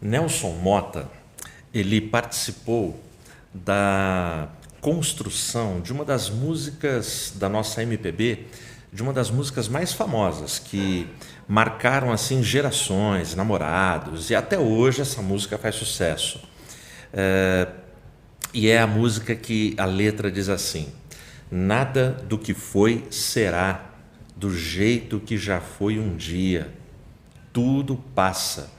Nelson Motta, ele participou da construção de uma das músicas da nossa MPB, de uma das músicas mais famosas, que marcaram assim gerações, namorados, e até hoje essa música faz sucesso. E é a música que a letra diz assim: nada do que foi será do jeito que já foi um dia. Tudo passa,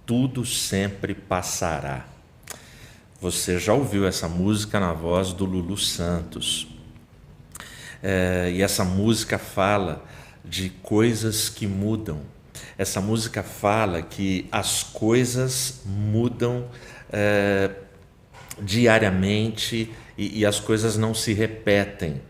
tudo sempre passará. Você já ouviu essa música na voz do Lulu Santos. E essa música fala de coisas que mudam. Essa música fala que as coisas mudam diariamente e as coisas não se repetem.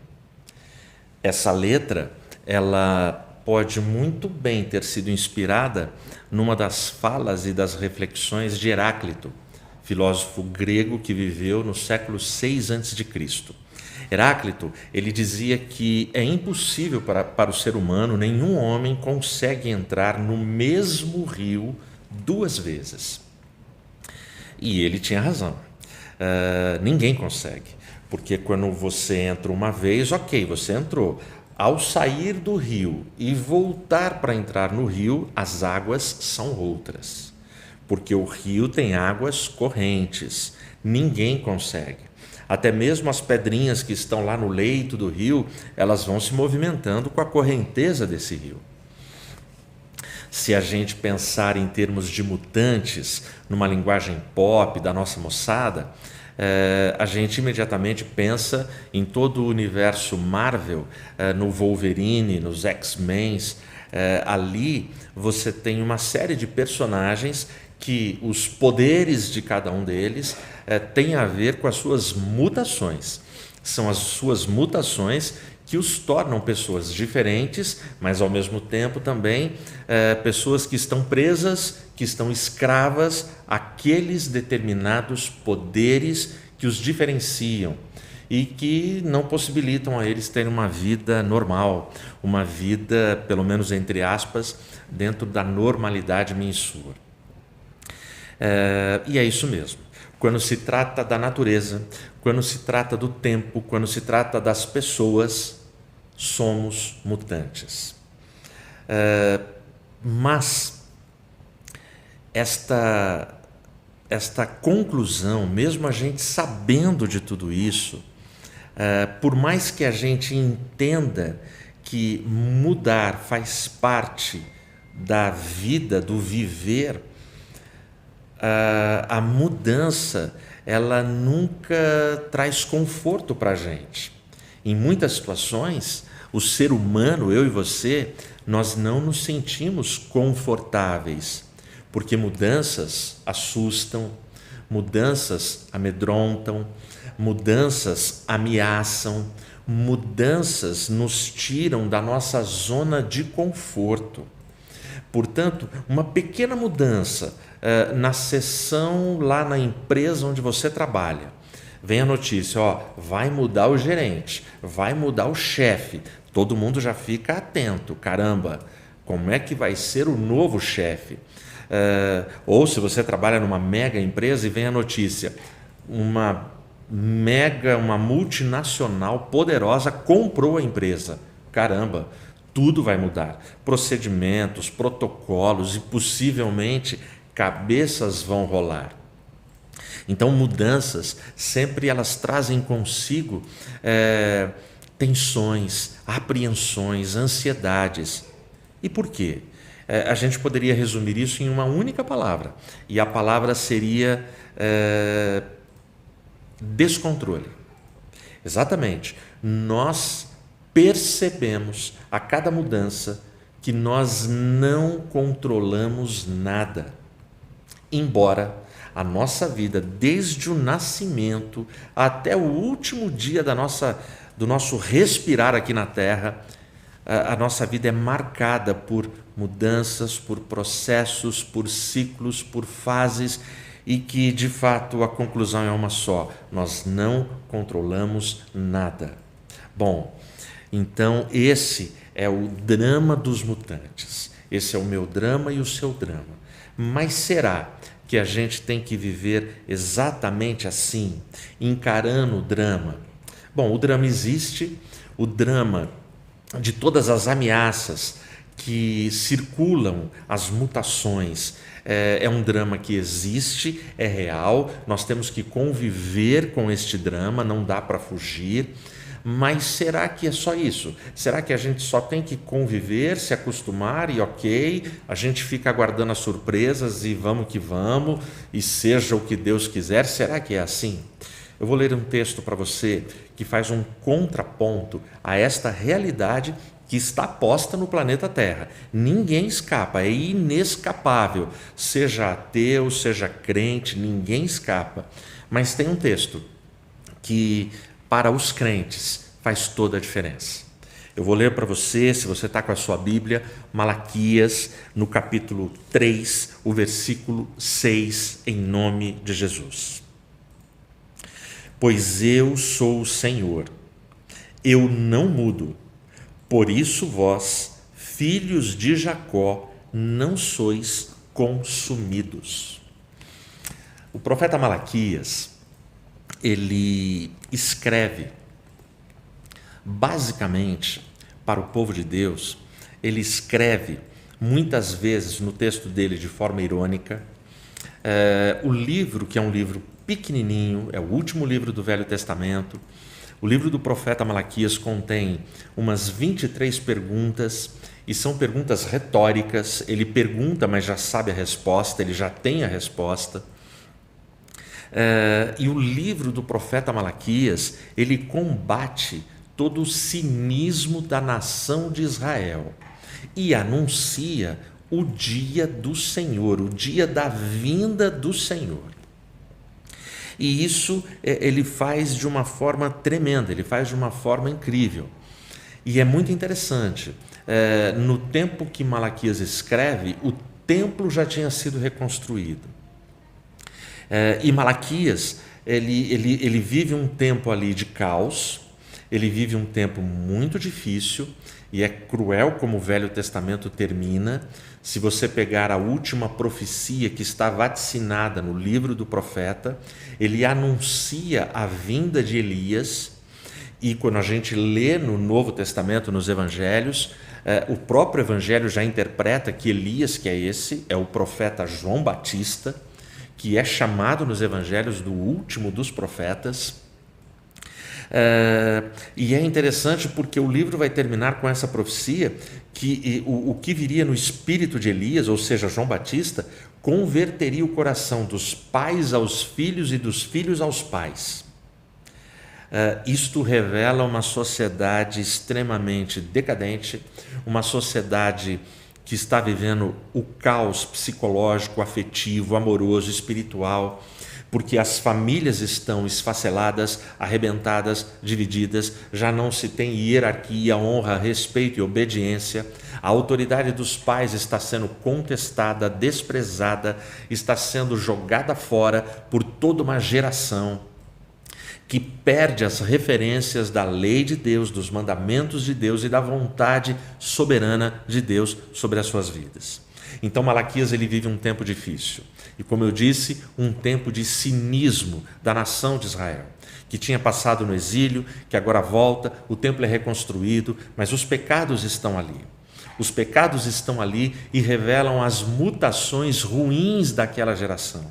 Essa letra, ela pode muito bem ter sido inspirada numa das falas e das reflexões de Heráclito, filósofo grego que viveu no século 6 a.C. Heráclito, ele dizia que é impossível para o ser humano, nenhum homem consegue entrar no mesmo rio 2 vezes. E ele tinha razão. Ninguém consegue, porque quando você entra uma vez, ok, você entrou. Ao sair do rio e voltar para entrar no rio, as águas são outras, porque o rio tem águas correntes, ninguém consegue. Até mesmo as pedrinhas que estão lá no leito do rio, elas vão se movimentando com a correnteza desse rio. Se a gente pensar em termos de mutantes, numa linguagem pop da nossa moçada, a gente imediatamente pensa em todo o universo Marvel, no Wolverine, nos X-Men. Ali você tem uma série de personagens que os poderes de cada um deles têm a ver com as suas mutações. São as suas mutações que os tornam pessoas diferentes, mas ao mesmo tempo também pessoas que estão presas, que estão escravas àqueles determinados poderes que os diferenciam e que não possibilitam a eles terem uma vida normal, uma vida, pelo menos entre aspas, dentro da normalidade minha e sua. E é isso mesmo. Quando se trata da natureza, quando se trata do tempo, quando se trata das pessoas, somos mutantes. Mas esta conclusão, mesmo a gente sabendo de tudo isso, por mais que a gente entenda que mudar faz parte da vida, do viver, a mudança, ela nunca traz conforto para a gente. Em muitas situações, o ser humano, eu e você, nós não nos sentimos confortáveis, porque mudanças assustam, mudanças amedrontam, mudanças ameaçam, mudanças nos tiram da nossa zona de conforto. Portanto, uma pequena mudança na seção lá na empresa onde você trabalha, vem a notícia, vai mudar o gerente, vai mudar o chefe, todo mundo já fica atento, caramba, como é que vai ser o novo chefe? Ou se você trabalha numa mega empresa e vem a notícia, uma multinacional poderosa comprou a empresa, caramba, tudo vai mudar, procedimentos, protocolos e possivelmente cabeças vão rolar. Então, mudanças sempre elas trazem consigo tensões, apreensões, ansiedades. E por quê? A gente poderia resumir isso em uma única palavra, e a palavra seria descontrole. Exatamente. Nós percebemos a cada mudança que nós não controlamos nada, embora a nossa vida, desde o nascimento até o último dia do nosso respirar aqui na Terra, a nossa vida é marcada por mudanças, por processos, por ciclos, por fases, e que, de fato, a conclusão é uma só: nós não controlamos nada. Bom, então esse é o drama dos mutantes. Esse é o meu drama e o seu drama. Mas será que a gente tem que viver exatamente assim, encarando o drama? Bom, o drama existe, o drama de todas as ameaças que circulam, as mutações, é um drama que existe, é real, nós temos que conviver com este drama, não dá para fugir. Mas será que é só isso? Será que a gente só tem que conviver, se acostumar e ok, a gente fica aguardando as surpresas e vamos que vamos, e seja o que Deus quiser? Será que é assim? Eu vou ler um texto para você que faz um contraponto a esta realidade que está posta no planeta Terra. Ninguém escapa, é inescapável, seja ateu, seja crente, ninguém escapa. Mas tem um texto que, para os crentes, faz toda a diferença. Eu vou ler para você, se você está com a sua Bíblia, Malaquias, no capítulo 3, o versículo 6, em nome de Jesus. Pois eu sou o Senhor, eu não mudo, por isso vós, filhos de Jacó, não sois consumidos. O profeta Malaquias, ele escreve, basicamente, para o povo de Deus, ele escreve, muitas vezes no texto dele de forma irônica, o livro, que é um livro pequenininho, é o último livro do Velho Testamento. O livro do profeta Malaquias contém umas 23 perguntas, e são perguntas retóricas. Ele pergunta, mas já sabe a resposta, ele já tem a resposta. E o livro do profeta Malaquias, ele combate todo o cinismo da nação de Israel e anuncia o dia do Senhor, o dia da vinda do Senhor. E isso ele faz de uma forma tremenda, ele faz de uma forma incrível. E é muito interessante, no tempo que Malaquias escreve, o templo já tinha sido reconstruído. E Malaquias, ele vive um tempo ali de caos, ele vive um tempo muito difícil, e é cruel como o Velho Testamento termina. Se você pegar a última profecia que está vaticinada no livro do profeta, ele anuncia a vinda de Elias, e quando a gente lê no Novo Testamento, nos Evangelhos, o próprio Evangelho já interpreta que Elias, que é esse, é o profeta João Batista, que é chamado nos Evangelhos do último dos profetas. E é interessante porque o livro vai terminar com essa profecia que o que viria no espírito de Elias, ou seja, João Batista, converteria o coração dos pais aos filhos e dos filhos aos pais. Isto revela uma sociedade extremamente decadente, uma sociedade que está vivendo o caos psicológico, afetivo, amoroso, espiritual, porque as famílias estão esfaceladas, arrebentadas, divididas, já não se tem hierarquia, honra, respeito e obediência. A autoridade dos pais está sendo contestada, desprezada, está sendo jogada fora por toda uma geração que perde as referências da lei de Deus, dos mandamentos de Deus e da vontade soberana de Deus sobre as suas vidas. Então Malaquias ele vive um tempo difícil. E como eu disse, um tempo de cinismo da nação de Israel, que tinha passado no exílio, que agora volta, o templo é reconstruído, mas os pecados estão ali. Os pecados estão ali e revelam as mutações ruins daquela geração.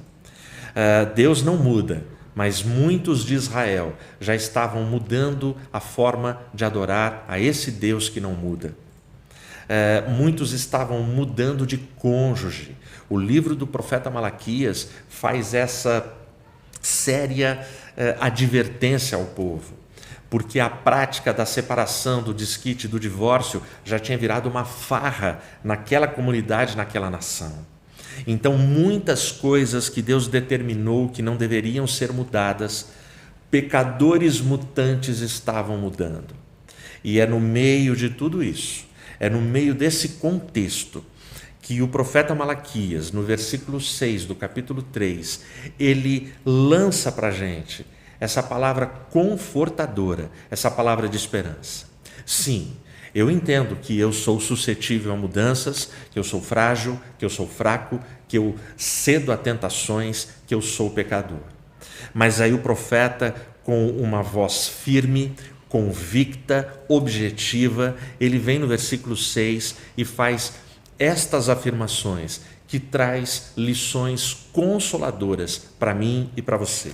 Deus não muda, mas muitos de Israel já estavam mudando a forma de adorar a esse Deus que não muda. Muitos estavam mudando de cônjuge. O livro do profeta Malaquias faz essa séria advertência ao povo, porque a prática da separação, do desquite, do divórcio já tinha virado uma farra naquela comunidade, naquela nação. Então muitas coisas que Deus determinou que não deveriam ser mudadas, pecadores mutantes estavam mudando. E é no meio de tudo isso, é no meio desse contexto que o profeta Malaquias, no versículo 6 do capítulo 3, ele lança para a gente essa palavra confortadora, essa palavra de esperança. Sim, Eu entendo que eu sou suscetível a mudanças, que eu sou frágil, que eu sou fraco, que eu cedo a tentações, que eu sou pecador. Mas aí o profeta, com uma voz firme, convicta, objetiva, ele vem no versículo 6 e faz estas afirmações que traz lições consoladoras para mim e para você.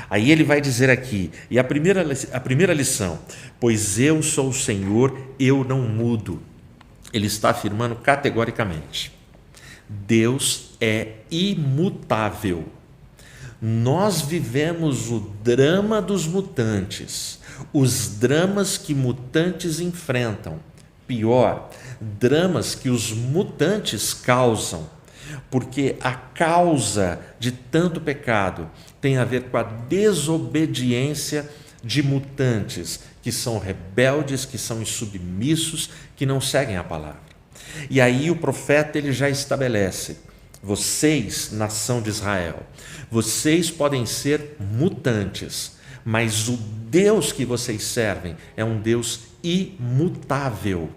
Aí ele vai dizer aqui, e a primeira lição, pois eu sou o Senhor, eu não mudo. Ele está afirmando categoricamente, Deus é imutável. Nós vivemos o drama dos mutantes, os dramas que mutantes enfrentam. Pior, dramas que os mutantes causam, porque a causa de tanto pecado tem a ver com a desobediência de mutantes que são rebeldes, que são insubmissos, que não seguem a palavra. E aí o profeta ele já estabelece, vocês, nação de Israel, vocês podem ser mutantes, mas o Deus que vocês servem é um Deus imutável.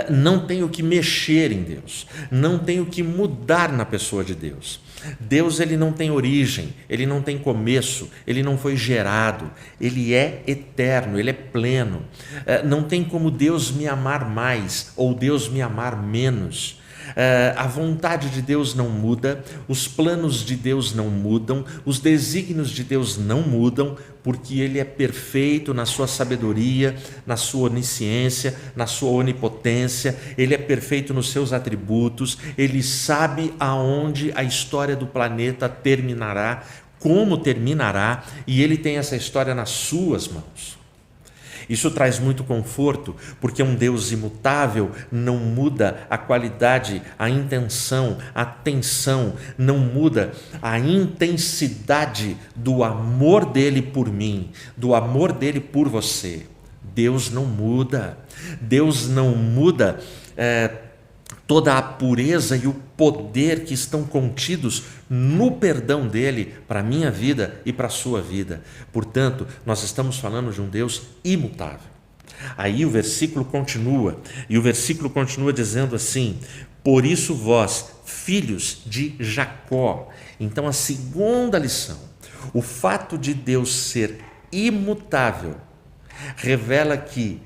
Não tem o que mexer em Deus, não tem o que mudar na pessoa de Deus. Deus ele não tem origem, ele não tem começo, ele não foi gerado, ele é eterno, ele é pleno. Não tem como Deus me amar mais ou Deus me amar menos. A vontade de Deus não muda, os planos de Deus não mudam, os desígnios de Deus não mudam, porque Ele é perfeito na sua sabedoria, na sua onisciência, na sua onipotência, Ele é perfeito nos seus atributos, Ele sabe aonde a história do planeta terminará, como terminará, e Ele tem essa história nas suas mãos. Isso traz muito conforto, porque um Deus imutável não muda a qualidade, a intenção, a tensão, não muda a intensidade do amor dele por mim, do amor dele por você. Deus não muda, Deus não muda toda a pureza e o poder que estão contidos no perdão dele para a minha vida e para a sua vida. Portanto, nós estamos falando de um Deus imutável. Aí o versículo continua, e o versículo continua dizendo assim, por isso vós, filhos de Jacó. Então a segunda lição, o fato de Deus ser imutável, revela que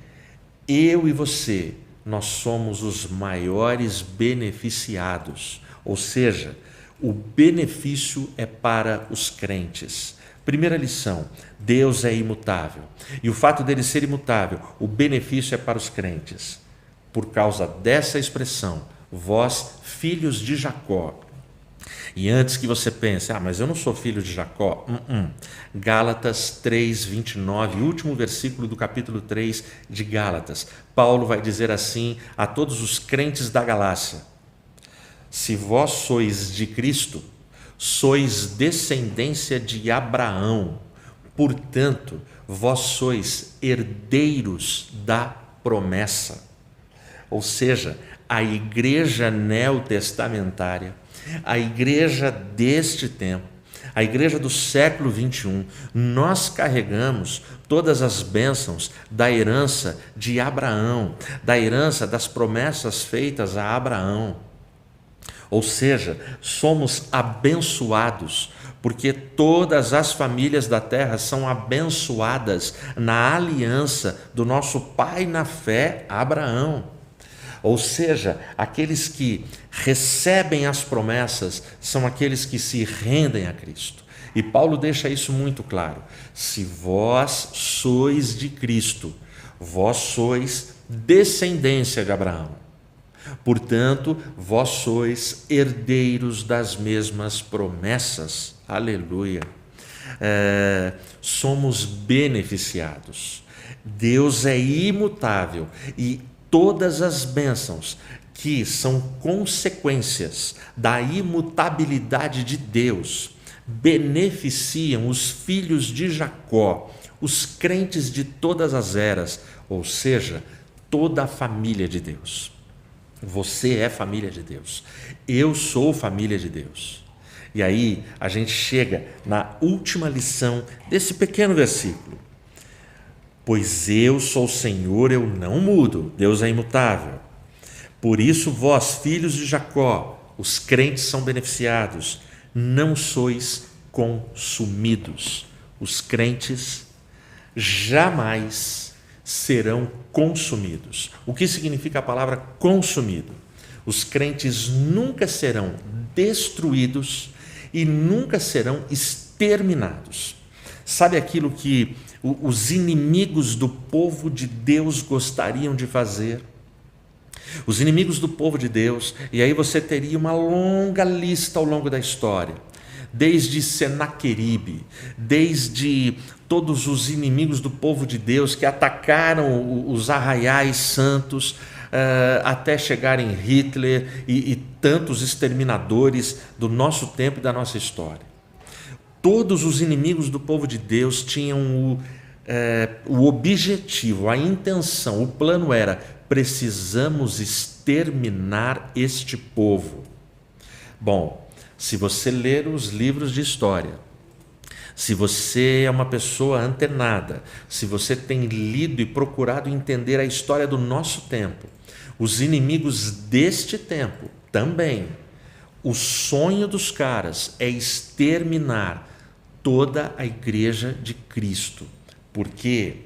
eu e você, nós somos os maiores beneficiados, ou seja, o benefício é para os crentes. Primeira lição, Deus é imutável. E o fato dele ser imutável, o benefício é para os crentes. Por causa dessa expressão, vós, filhos de Jacó. E antes que você pense, mas eu não sou filho de Jacó. Gálatas 3, 29, último versículo do capítulo 3 de Gálatas. Paulo vai dizer assim a todos os crentes da Galácia: se vós sois de Cristo, sois descendência de Abraão, portanto, vós sois herdeiros da promessa. Ou seja, a igreja neotestamentária, a igreja deste tempo, a igreja do século 21, nós carregamos todas as bênçãos da herança de Abraão, da herança das promessas feitas a Abraão. Ou seja, somos abençoados, porque todas as famílias da terra são abençoadas na aliança do nosso pai na fé, Abraão. Ou seja, aqueles que recebem as promessas são aqueles que se rendem a Cristo. E Paulo deixa isso muito claro. Se vós sois de Cristo, vós sois descendência de Abraão. Portanto, vós sois herdeiros das mesmas promessas. Aleluia. Somos beneficiados. Deus é imutável e todas as bênçãos que são consequências da imutabilidade de Deus beneficiam os filhos de Jacó, os crentes de todas as eras, ou seja, toda a família de Deus. Você é família de Deus, eu sou família de Deus. E aí a gente chega na última lição desse pequeno versículo. Pois eu sou o Senhor, eu não mudo. Deus é imutável. Por isso, vós, filhos de Jacó, os crentes são beneficiados, não sois consumidos. Os crentes jamais serão consumidos. O que significa a palavra consumido? Os crentes nunca serão destruídos e nunca serão exterminados. Sabe aquilo que os inimigos do povo de Deus gostariam de fazer? Os inimigos do povo de Deus, e aí você teria uma longa lista ao longo da história, desde Senaqueribe, desde todos os inimigos do povo de Deus que atacaram os arraiais santos, até chegar em Hitler e tantos exterminadores do nosso tempo e da nossa história. Todos os inimigos do povo de Deus tinham o objetivo, a intenção, o plano era: precisamos exterminar este povo. Bom, se você ler os livros de história, se você é uma pessoa antenada, se você tem lido e procurado entender a história do nosso tempo, os inimigos deste tempo também, o sonho dos caras é exterminar toda a igreja de Cristo, porque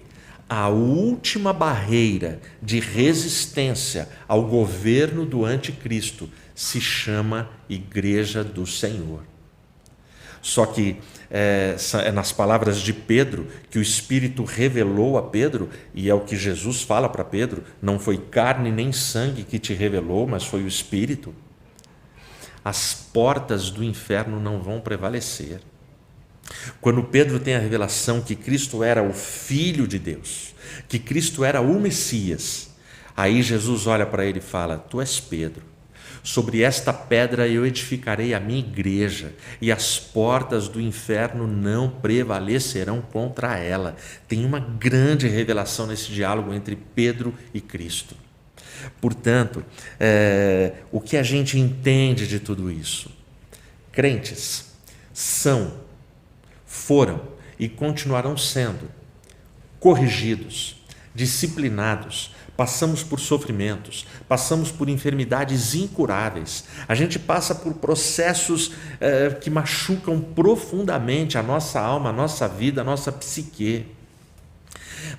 a última barreira de resistência ao governo do anticristo se chama Igreja do Senhor. Só que é nas palavras de Pedro que o Espírito revelou a Pedro, e é o que Jesus fala para Pedro: não foi carne nem sangue que te revelou, mas foi o Espírito. As portas do inferno não vão prevalecer. Quando Pedro tem a revelação que Cristo era o Filho de Deus, que Cristo era o Messias, aí Jesus olha para ele e fala: tu és Pedro, sobre esta pedra eu edificarei a minha igreja, e as portas do inferno não prevalecerão contra ela. Tem uma grande revelação nesse diálogo entre Pedro e Cristo. Portanto, o que a gente entende de tudo isso? Crentes foram e continuarão sendo corrigidos, disciplinados, passamos por sofrimentos, passamos por enfermidades incuráveis, a gente passa por processos que machucam profundamente a nossa alma, a nossa vida, a nossa psique.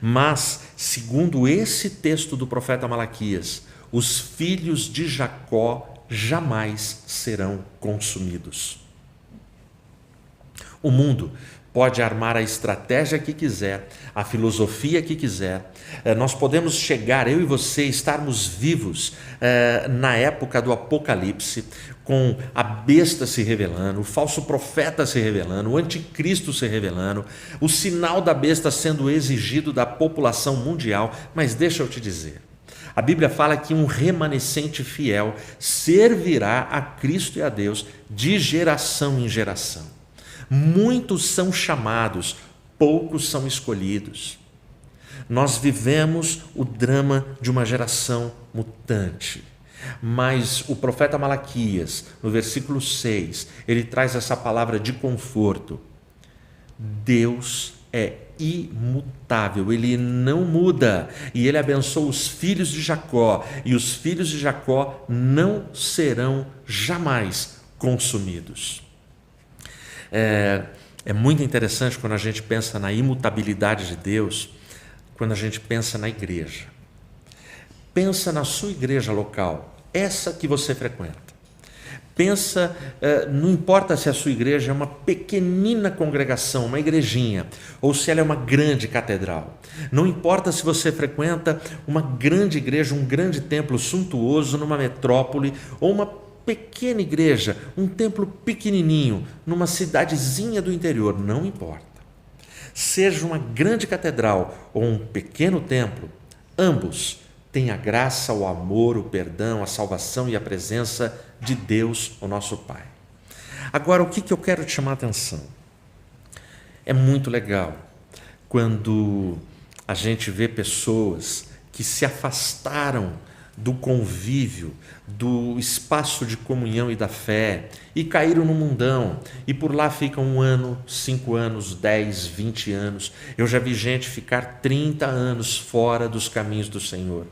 Mas, segundo esse texto do profeta Malaquias, os filhos de Jacó jamais serão consumidos. O mundo pode armar a estratégia que quiser, a filosofia que quiser. Nós podemos chegar, eu e você, estarmos vivos na época do Apocalipse, com a besta se revelando, o falso profeta se revelando, o anticristo se revelando, o sinal da besta sendo exigido da população mundial. Mas deixa eu te dizer, a Bíblia fala que um remanescente fiel servirá a Cristo e a Deus de geração em geração. Muitos são chamados, poucos são escolhidos. Nós vivemos o drama de uma geração mutante. Mas o profeta Malaquias, no versículo 6, ele traz essa palavra de conforto. Deus é imutável, ele não muda, e ele abençoa os filhos de Jacó, e os filhos de Jacó não serão jamais consumidos. É muito interessante quando a gente pensa na imutabilidade de Deus, quando a gente pensa na igreja. Pensa na sua igreja local, essa que você frequenta. Pensa, não importa se a sua igreja é uma pequenina congregação, uma igrejinha, ou se ela é uma grande catedral. Não importa se você frequenta uma grande igreja, um grande templo suntuoso numa metrópole, ou uma pequena igreja, um templo pequenininho, numa cidadezinha do interior, não importa. Seja uma grande catedral ou um pequeno templo, ambos têm a graça, o amor, o perdão, a salvação e a presença de Deus, o nosso Pai. Agora, o que eu quero te chamar a atenção? É muito legal quando a gente vê pessoas que se afastaram do convívio, do espaço de comunhão e da fé, e caíram no mundão, e por lá ficam 1 ano, 5 anos, 10, 20 anos. Eu já vi gente ficar 30 anos fora dos caminhos do Senhor.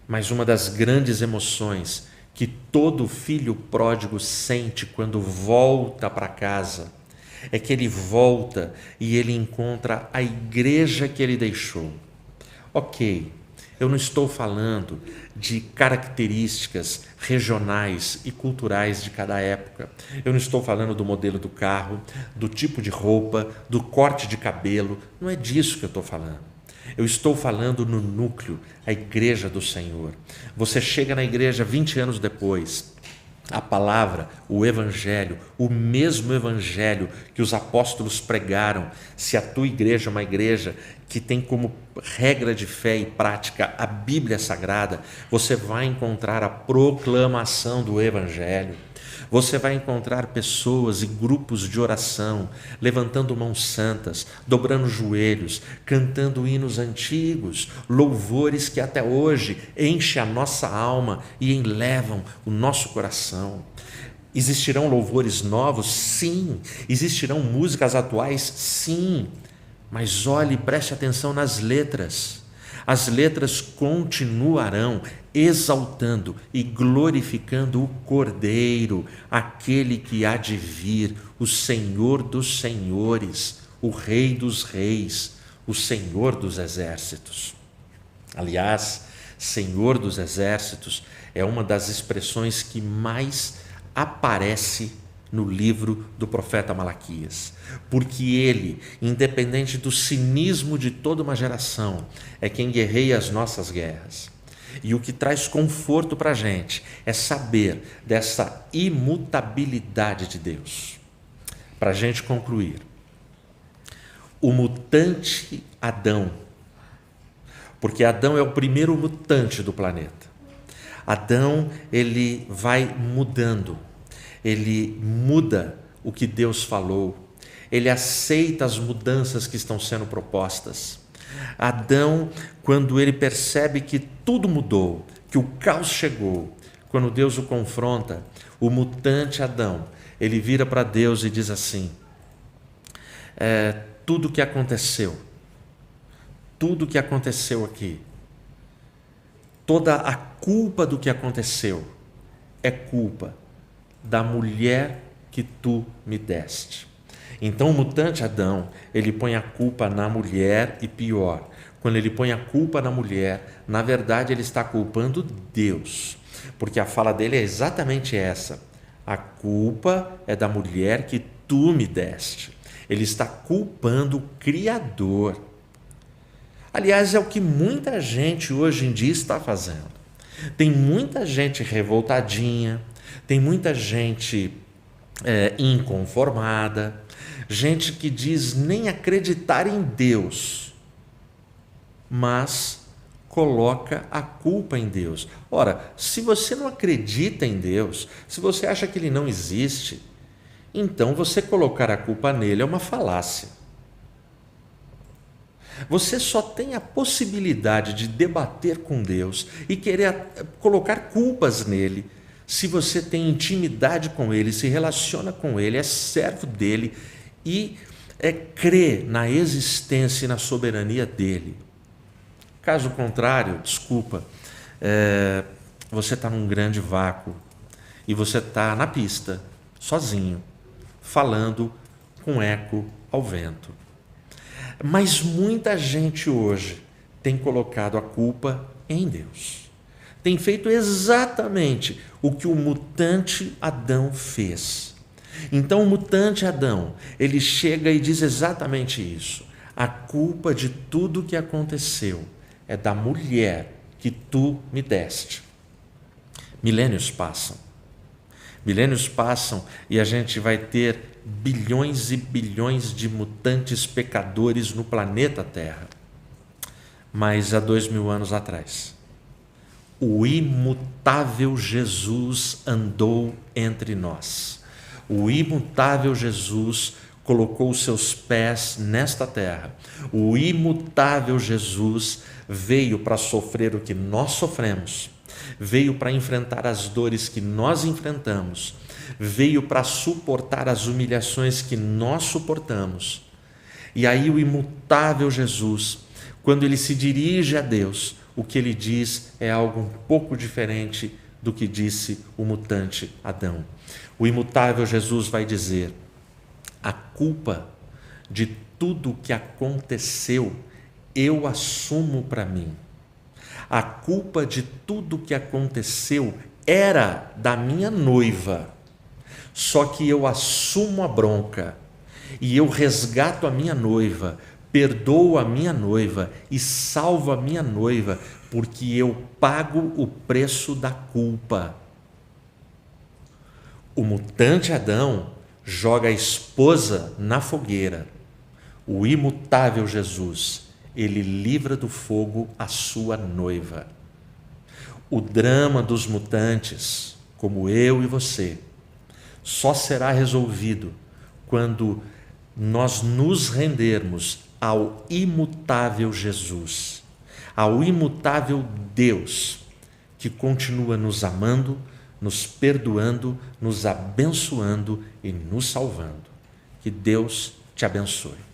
Mas uma das grandes emoções que todo filho pródigo sente quando volta para casa é que ele volta e ele encontra a igreja que ele deixou. Ok, eu não estou falando de características regionais e culturais de cada época. Eu não estou falando do modelo do carro, do tipo de roupa, do corte de cabelo. Não é disso que eu estou falando. Eu estou falando no núcleo, a igreja do Senhor. Você chega na igreja 20 anos depois, a palavra, o evangelho, o mesmo evangelho que os apóstolos pregaram. Se a tua igreja é uma igreja que tem como regra de fé e prática a Bíblia Sagrada, você vai encontrar a proclamação do evangelho. Você vai encontrar pessoas e grupos de oração, levantando mãos santas, dobrando joelhos, cantando hinos antigos, louvores que até hoje enchem a nossa alma e enlevam o nosso coração. Existirão louvores novos? Sim. Existirão músicas atuais? Sim. Mas olhe e preste atenção nas letras. As letras continuarão exaltando e glorificando o Cordeiro, aquele que há de vir, o Senhor dos senhores, o Rei dos reis, o Senhor dos exércitos. Aliás, Senhor dos exércitos é uma das expressões que mais aparece no livro do profeta Malaquias, porque ele, independente do cinismo de toda uma geração, é quem guerreia as nossas guerras. E o que traz conforto para a gente é saber dessa imutabilidade de Deus. Para a gente concluir, o mutante Adão, porque Adão é o primeiro mutante do planeta. Adão, ele vai mudando. Ele muda o que Deus falou, ele aceita as mudanças que estão sendo propostas. Adão, quando ele percebe que tudo mudou, que o caos chegou, quando Deus o confronta, o mutante Adão, ele vira para Deus e diz assim: tudo que aconteceu aqui, toda a culpa do que aconteceu é culpa da mulher que tu me deste. Então o mutante Adão, ele põe a culpa na mulher e pior, quando ele põe a culpa na mulher, na verdade ele está culpando Deus, porque a fala dele é exatamente essa: a culpa é da mulher que tu me deste. Ele está culpando o Criador. Aliás, é o que muita gente hoje em dia está fazendo. Tem muita gente revoltadinha, tem muita gente inconformada, gente que diz nem acreditar em Deus, mas coloca a culpa em Deus. Ora, se você não acredita em Deus, se você acha que Ele não existe, então você colocar a culpa nele é uma falácia. Você só tem a possibilidade de debater com Deus e querer colocar culpas nele se você tem intimidade com Ele, se relaciona com Ele, é servo dEle e crê na existência e na soberania dEle. Caso contrário, desculpa, você está num grande vácuo e você está na pista, sozinho, falando com eco ao vento. Mas muita gente hoje tem colocado a culpa em Deus. Tem feito exatamente o que o mutante Adão fez. Então o mutante Adão, ele chega e diz exatamente isso: a culpa de tudo o que aconteceu é da mulher que tu me deste. Milênios passam e a gente vai ter bilhões e bilhões de mutantes pecadores no planeta Terra. Mas há 2000 anos atrás, o imutável Jesus andou entre nós. O imutável Jesus colocou os seus pés nesta terra. O imutável Jesus veio para sofrer o que nós sofremos, veio para enfrentar as dores que nós enfrentamos, veio para suportar as humilhações que nós suportamos. E aí o imutável Jesus, quando ele se dirige a Deus, o que ele diz é algo um pouco diferente do que disse o mutante Adão. O imutável Jesus vai dizer: a culpa de tudo o que aconteceu eu assumo para mim. A culpa de tudo o que aconteceu era da minha noiva, só que eu assumo a bronca e eu resgato a minha noiva, perdoo a minha noiva e salvo a minha noiva, porque eu pago o preço da culpa. O mutante Adão joga a esposa na fogueira. O imutável Jesus, ele livra do fogo a sua noiva. O drama dos mutantes, como eu e você, só será resolvido quando nós nos rendermos ao imutável Jesus, ao imutável Deus, que continua nos amando, nos perdoando, nos abençoando e nos salvando. Que Deus te abençoe.